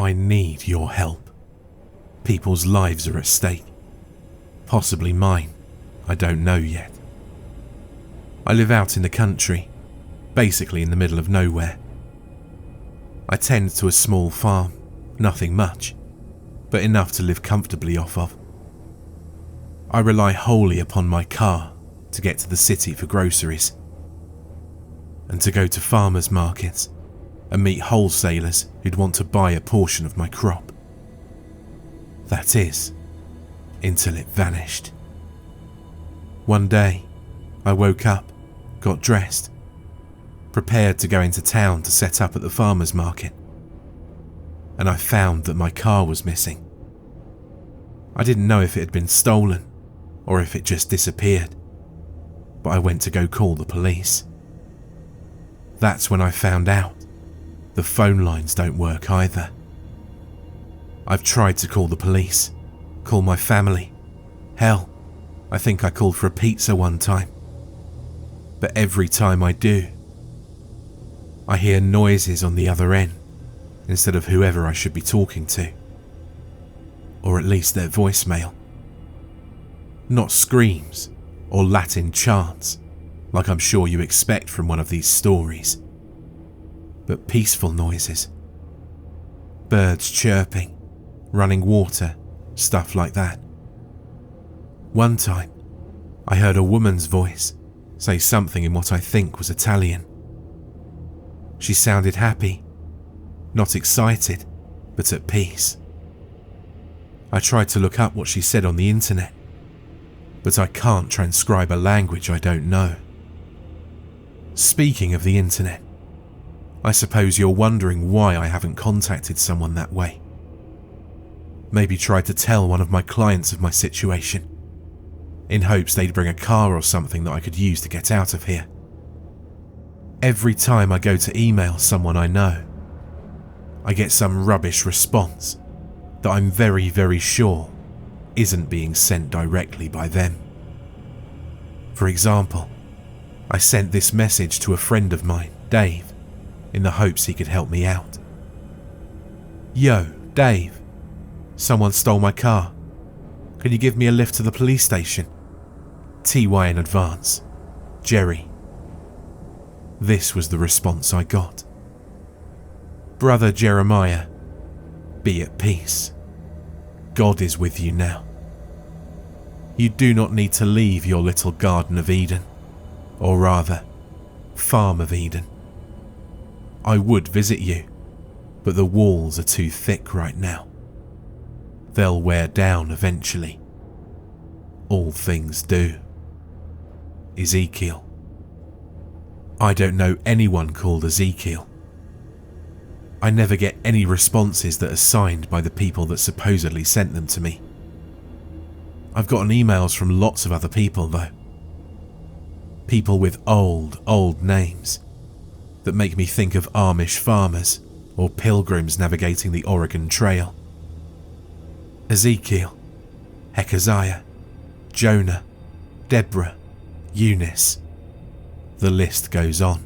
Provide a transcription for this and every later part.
I need your help. People's lives are at stake. Possibly mine. I don't know yet. I live out in the country, basically in the middle of nowhere. I tend to a small farm, nothing much, but enough to live comfortably off of. I rely wholly upon my car to get to the city for groceries, and to go to farmers' markets and meet wholesalers who'd want to buy a portion of my crop. That is, until it vanished. One day, I woke up, got dressed, prepared to go into town to set up at the farmers' market, and I found that my car was missing. I didn't know if it had been stolen or if it just disappeared, but I went to go call the police. That's when I found out the phone lines don't work either. I've tried to call the police, call my family. Hell, I think I called for a pizza one time. But every time I do, I hear noises on the other end instead of whoever I should be talking to. Or at least their voicemail. Not screams or Latin chants, like I'm sure you expect from one of these stories, but peaceful noises. Birds chirping, running water, stuff like that. One time, I heard a woman's voice say something in what I think was Italian. She sounded happy, not excited, but at peace. I tried to look up what she said on the internet, but I can't transcribe a language I don't know. Speaking of the internet, I suppose you're wondering why I haven't contacted someone that way. Maybe tried to tell one of my clients of my situation, in hopes they'd bring a car or something that I could use to get out of here. Every time I go to email someone I know, I get some rubbish response that I'm very, very sure isn't being sent directly by them. For example, I sent this message to a friend of mine, Dave, in the hopes he could help me out. Yo, Dave, someone stole my car. Can you give me a lift to the police station? TY in advance. Jerry. This was the response I got. Brother Jeremiah, be at peace. God is with you now. You do not need to leave your little Garden of Eden, or rather, Farm of Eden. I would visit you, but the walls are too thick right now. They'll wear down eventually. All things do. Ezekiel. I don't know anyone called Ezekiel. I never get any responses that are signed by the people that supposedly sent them to me. I've gotten emails from lots of other people though. People with old names that make me think of Amish farmers or pilgrims navigating the Oregon Trail. Ezekiel, Hezekiah, Jonah, Deborah, Eunice. The list goes on.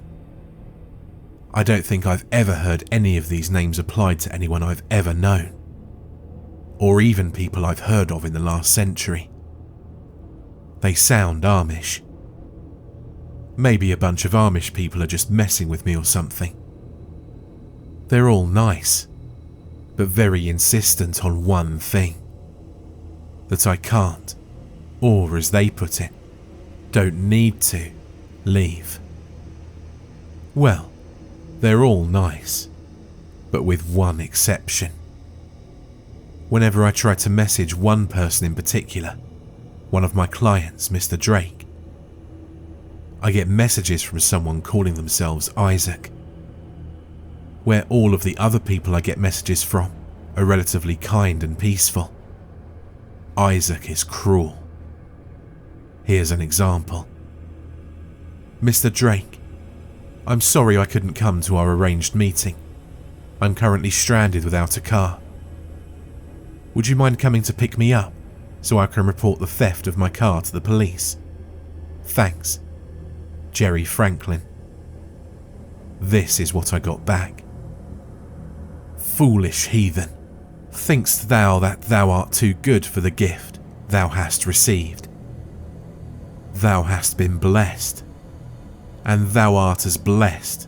I don't think I've ever heard any of these names applied to anyone I've ever known, or even people I've heard of in the last century. They sound Amish. Maybe a bunch of Amish people are just messing with me or something. They're all nice, but very insistent on one thing. That I can't, or as they put it, don't need to, leave. Well, they're all nice, but with one exception. Whenever I try to message one person in particular, one of my clients, Mr. Drake, I get messages from someone calling themselves Isaac, where all of the other people I get messages from are relatively kind and peaceful. Isaac is cruel. Here's an example. Mr. Drake, I'm sorry I couldn't come to our arranged meeting. I'm currently stranded without a car. Would you mind coming to pick me up so I can report the theft of my car to the police? Thanks. Jerry Franklin. This is what I got back. Foolish heathen, thinkst thou that thou art too good for the gift thou hast received? Thou hast been blessed, and thou art as blessed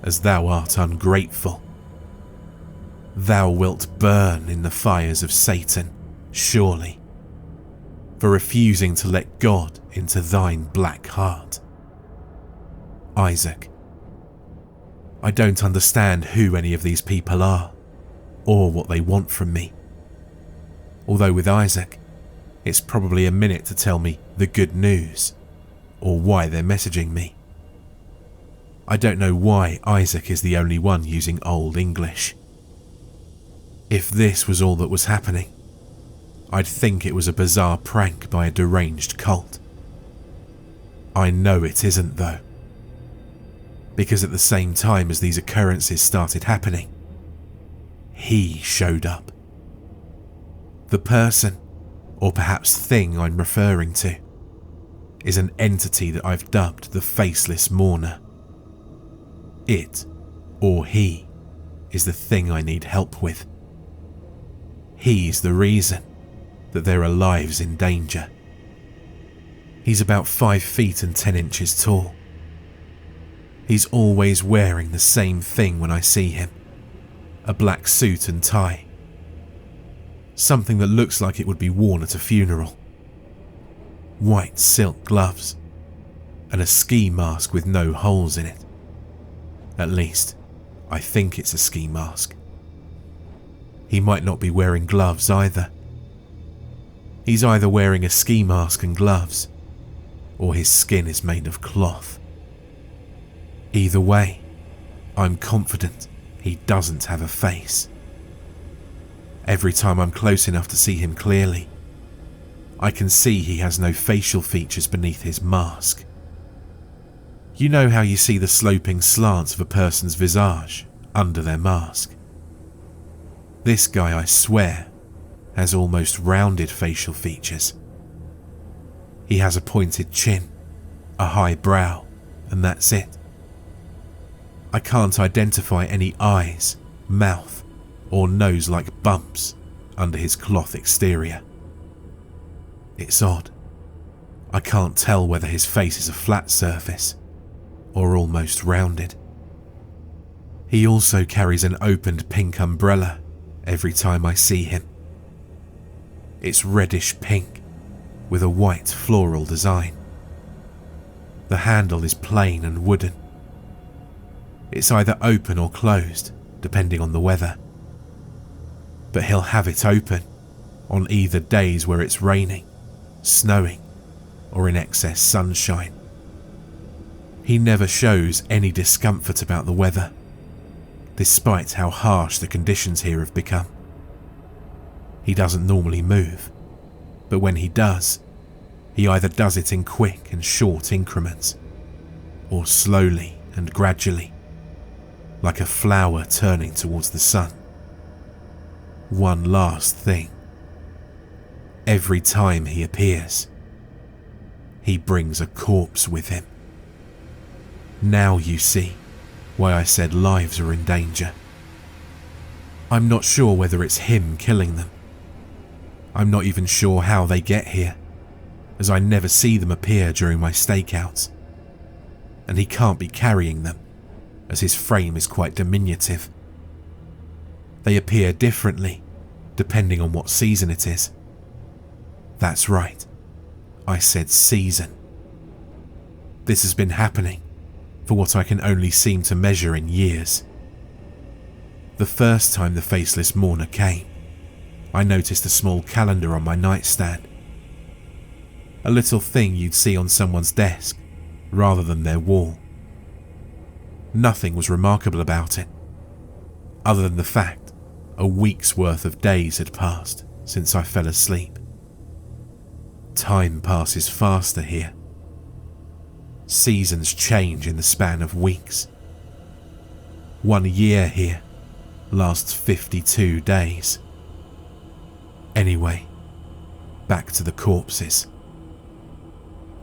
as thou art ungrateful. Thou wilt burn in the fires of Satan, surely, for refusing to let God into thine black heart. Isaac. I don't understand who any of these people are, or what they want from me. Although with Isaac, it's probably a minute to tell me the good news, or why they're messaging me. I don't know why Isaac is the only one using Old English. If this was all that was happening, I'd think it was a bizarre prank by a deranged cult. I know it isn't though, because at the same time as these occurrences started happening, he showed up. The person, or perhaps thing I'm referring to, is an entity that I've dubbed the faceless mourner. It, or he, is the thing I need help with. He's the reason that there are lives in danger. He's about 5 feet and 10 inches tall. He's always wearing the same thing when I see him, a black suit and tie. Something that looks like it would be worn at a funeral. White silk gloves, and a ski mask with no holes in it. At least, I think it's a ski mask. He might not be wearing gloves either. He's either wearing a ski mask and gloves, or his skin is made of cloth. Either way, I'm confident he doesn't have a face. Every time I'm close enough to see him clearly, I can see he has no facial features beneath his mask. You know how you see the sloping slants of a person's visage under their mask? This guy, I swear, has almost rounded facial features. He has a pointed chin, a high brow, and that's it. I can't identify any eyes, mouth, or nose-like bumps under his cloth exterior. It's odd. I can't tell whether his face is a flat surface or almost rounded. He also carries an opened pink umbrella every time I see him. It's reddish pink with a white floral design. The handle is plain and wooden. It's either open or closed, depending on the weather. But he'll have it open on either days where it's raining, snowing, or in excess sunshine. He never shows any discomfort about the weather, despite how harsh the conditions here have become. He doesn't normally move, but when he does, he either does it in quick and short increments, or slowly and gradually, like a flower turning towards the sun. One last thing. Every time he appears, he brings a corpse with him. Now you see why I said lives are in danger. I'm not sure whether it's him killing them. I'm not even sure how they get here, as I never see them appear during my stakeouts. And he can't be carrying them, as his frame is quite diminutive. They appear differently, depending on what season it is. That's right, I said season. This has been happening for what I can only seem to measure in years. The first time the faceless mourner came, I noticed a small calendar on my nightstand. A little thing you'd see on someone's desk, rather than their wall. Nothing was remarkable about it, other than the fact a week's worth of days had passed since I fell asleep. Time passes faster here. Seasons change in the span of weeks. 1 year here lasts 52 days. Anyway, back to the corpses.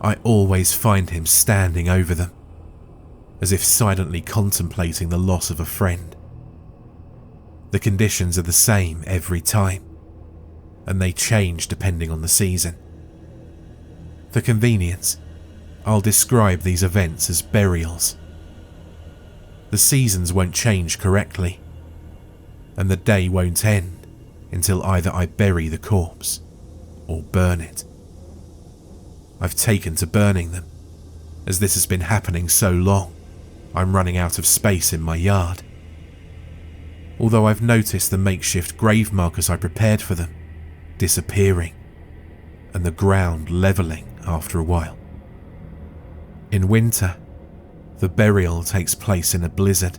I always find him standing over them, as if silently contemplating the loss of a friend. The conditions are the same every time, and they change depending on the season. For convenience, I'll describe these events as burials. The seasons won't change correctly, and the day won't end until either I bury the corpse or burn it. I've taken to burning them, as this has been happening so long, I'm running out of space in my yard. Although I've noticed the makeshift grave markers I prepared for them disappearing, and the ground levelling after a while. In winter, the burial takes place in a blizzard.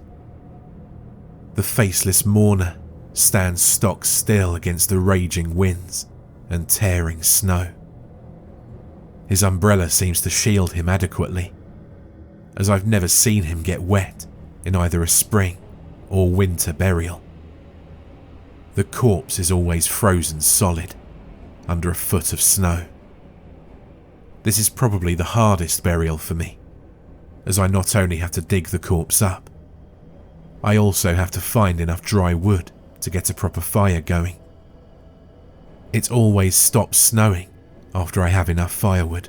The faceless mourner stands stock still against the raging winds and tearing snow. His umbrella seems to shield him adequately, as I've never seen him get wet in either a spring or winter burial. The corpse is always frozen solid under a foot of snow. This is probably the hardest burial for me, as I not only have to dig the corpse up, I also have to find enough dry wood to get a proper fire going. It always stops snowing after I have enough firewood,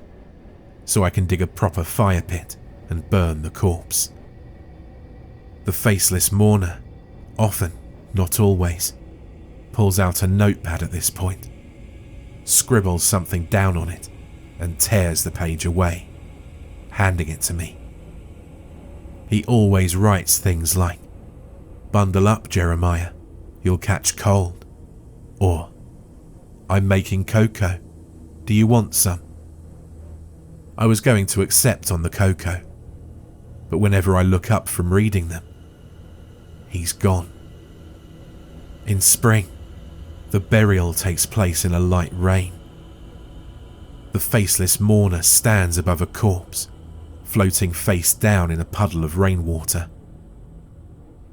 so I can dig a proper fire pit and burn the corpse. The faceless mourner, often, not always, pulls out a notepad at this point, scribbles something down on it, and tears the page away, handing it to me. He always writes things like, "Bundle up, Jeremiah, you'll catch cold," or "I'm making cocoa, do you want some?" I was going to accept on the cocoa, but whenever I look up from reading them, he's gone. In spring, the burial takes place in a light rain. The faceless mourner stands above a corpse, floating face down in a puddle of rainwater.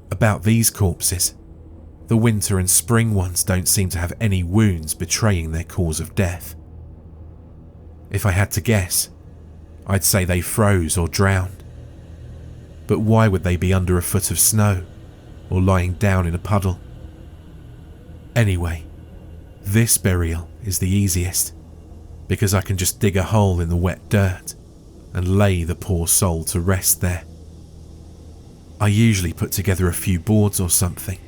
About these corpses, the winter and spring ones don't seem to have any wounds betraying their cause of death. If I had to guess, I'd say they froze or drowned. But why would they be under a foot of snow or lying down in a puddle? Anyway, this burial is the easiest, because I can just dig a hole in the wet dirt and lay the poor soul to rest there. I usually put together a few boards or something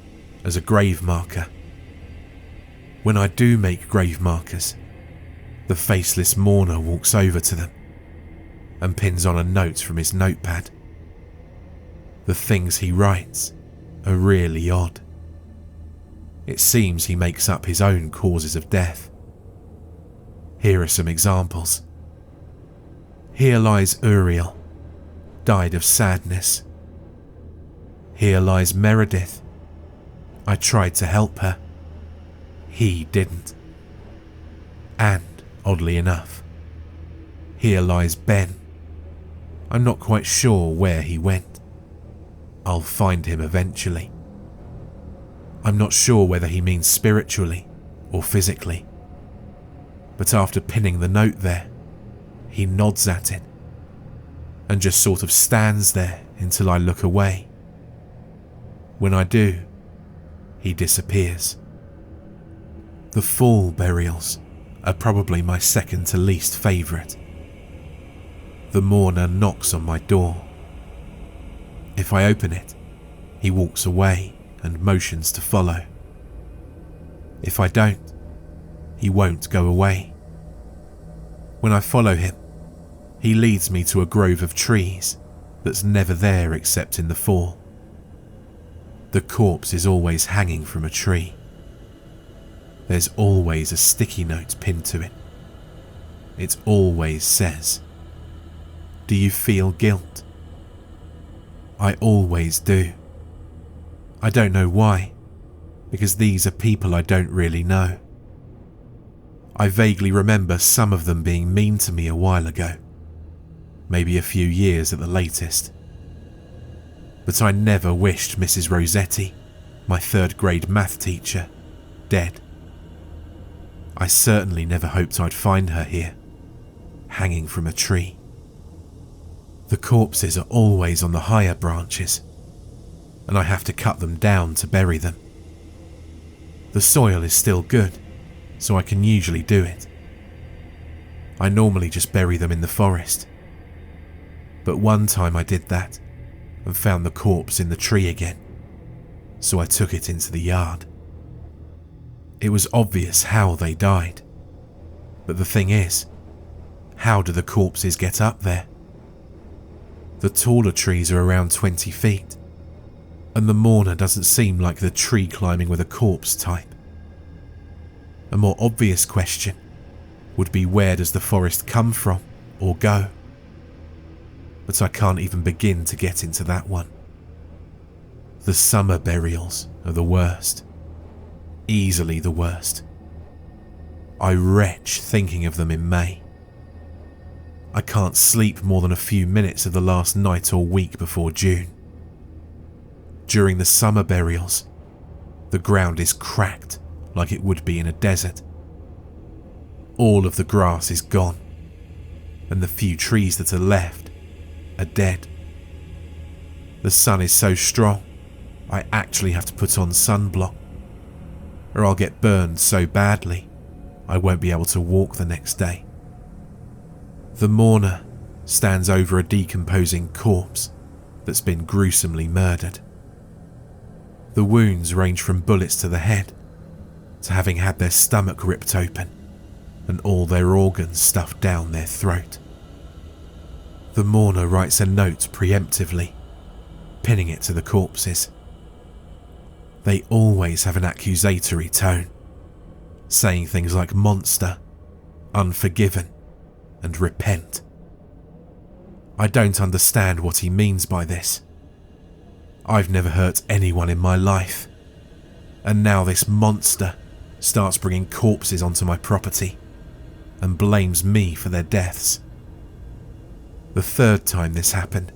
as a grave marker. When I do make grave markers, the faceless mourner walks over to them and pins on a note from his notepad. The things he writes are really odd. It seems he makes up his own causes of death. Here are some examples. "Here lies Uriel, died of sadness." "Here lies Meredith. I tried to help her. He didn't." And, oddly enough, "Here lies Ben. I'm not quite sure where he went. I'll find him eventually." I'm not sure whether he means spiritually or physically, but after pinning the note there, he nods at it and just sort of stands there until I look away. When I do, he disappears. The fall burials are probably my second to least favourite. The mourner knocks on my door. If I open it, he walks away and motions to follow. If I don't, he won't go away. When I follow him, he leads me to a grove of trees that's never there except in the fall. The corpse is always hanging from a tree. There's always a sticky note pinned to it. It always says, "Do you feel guilt?" I always do. I don't know why, because these are people I don't really know. I vaguely remember some of them being mean to me a while ago, maybe a few years at the latest. But I never wished Mrs. Rossetti, my third grade math teacher, dead. I certainly never hoped I'd find her here, hanging from a tree. The corpses are always on the higher branches, and I have to cut them down to bury them. The soil is still good, so I can usually do it. I normally just bury them in the forest. But one time I did that and found the corpse in the tree again, so I took it into the yard. It was obvious how they died, but the thing is, how do the corpses get up there? The taller trees are around 20 feet, and the mourner doesn't seem like the tree climbing with a corpse type. A more obvious question would be, where does the forest come from or go? But I can't even begin to get into that one. The summer burials are the worst. Easily the worst. I retch thinking of them in May. I can't sleep more than a few minutes of the last night or week before June. During the summer burials, the ground is cracked like it would be in a desert. All of the grass is gone, and the few trees that are left are dead. The sun is so strong, I actually have to put on sunblock, or I'll get burned so badly I won't be able to walk the next day. The mourner stands over a decomposing corpse that's been gruesomely murdered. The wounds range from bullets to the head, to having had their stomach ripped open and all their organs stuffed down their throat. The mourner writes a note preemptively, pinning it to the corpses. They always have an accusatory tone, saying things like monster, unforgiven, and repent. I don't understand what he means by this. I've never hurt anyone in my life, and now this monster starts bringing corpses onto my property and blames me for their deaths. The third time this happened,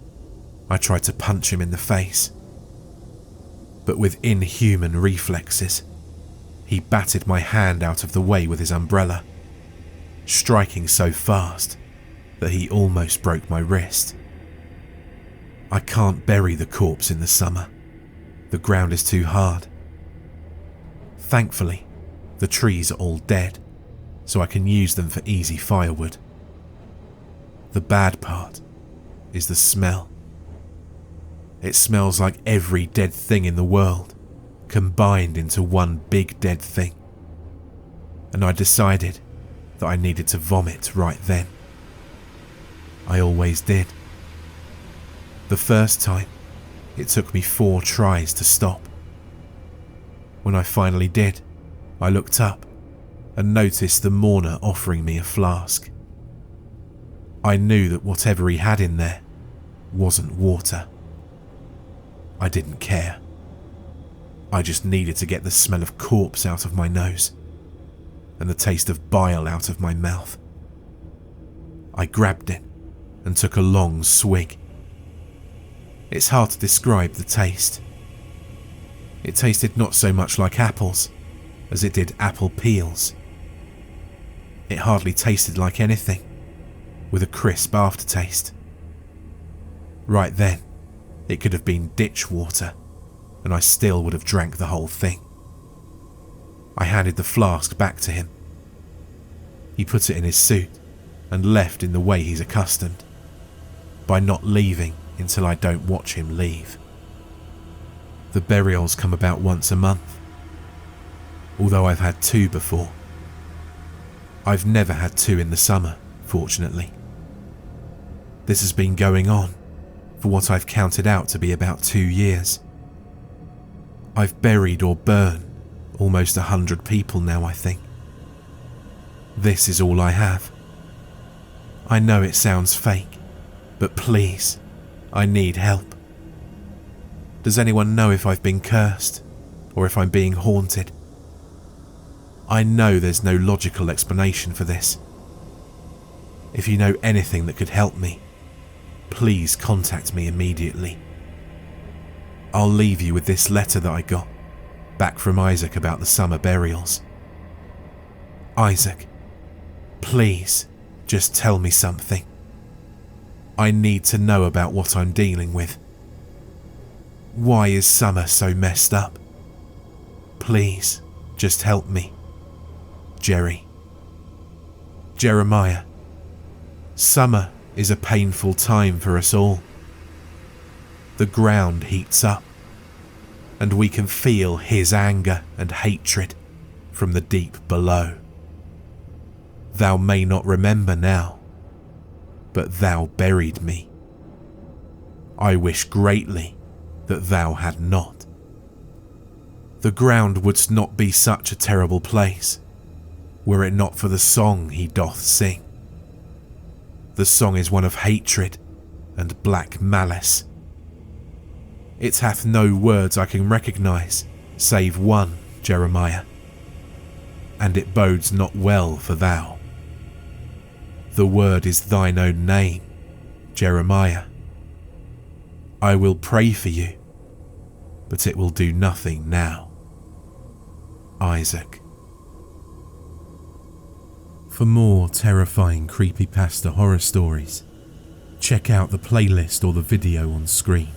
I tried to punch him in the face, but with inhuman reflexes, he batted my hand out of the way with his umbrella, striking so fast that he almost broke my wrist. I can't bury the corpse in the summer. The ground is too hard. Thankfully, the trees are all dead, so I can use them for easy firewood. The bad part is the smell. It smells like every dead thing in the world, combined into one big dead thing. And I decided that I needed to vomit right then. I always did. The first time, it took me 4 tries to stop. When I finally did, I looked up and noticed the mourner offering me a flask. I knew that whatever he had in there wasn't water. I didn't care. I just needed to get the smell of corpse out of my nose and the taste of bile out of my mouth. I grabbed it and took a long swig. It's hard to describe the taste. It tasted not so much like apples as it did apple peels. It hardly tasted like anything, with a crisp aftertaste. Right then, it could have been ditch water, and I still would have drank the whole thing. I handed the flask back to him. He put it in his suit and left in the way he's accustomed, by not leaving until I don't watch him leave. The burials come about once a month, although I've had 2 before. I've never had 2 in the summer, fortunately. This has been going on for what I've counted out to be about 2 years. I've buried or burned almost 100 people now, I think. This is all I have. I know it sounds fake, but please, I need help. Does anyone know if I've been cursed, or if I'm being haunted? I know there's no logical explanation for this. If you know anything that could help me, please contact me immediately. I'll leave you with this letter that I got back from Isaac about the summer burials. Isaac, please just tell me something. I need to know about what I'm dealing with. Why is summer so messed up? Please, Just help me. Jerry. Jeremiah. Summer is a painful time for us all. The ground heats up, and we can feel his anger and hatred from the deep below. Thou may not remember now, but thou buried me. I wish greatly that thou had not. The ground would not be such a terrible place, were it not for the song he doth sing. The song is one of hatred and black malice. It hath no words I can recognise, save one, Jeremiah, and it bodes not well for thou. The word is thine own name, Jeremiah. I will pray for you, but it will do nothing now. Isaac. For more terrifying creepypasta horror stories, check out the playlist or the video on screen.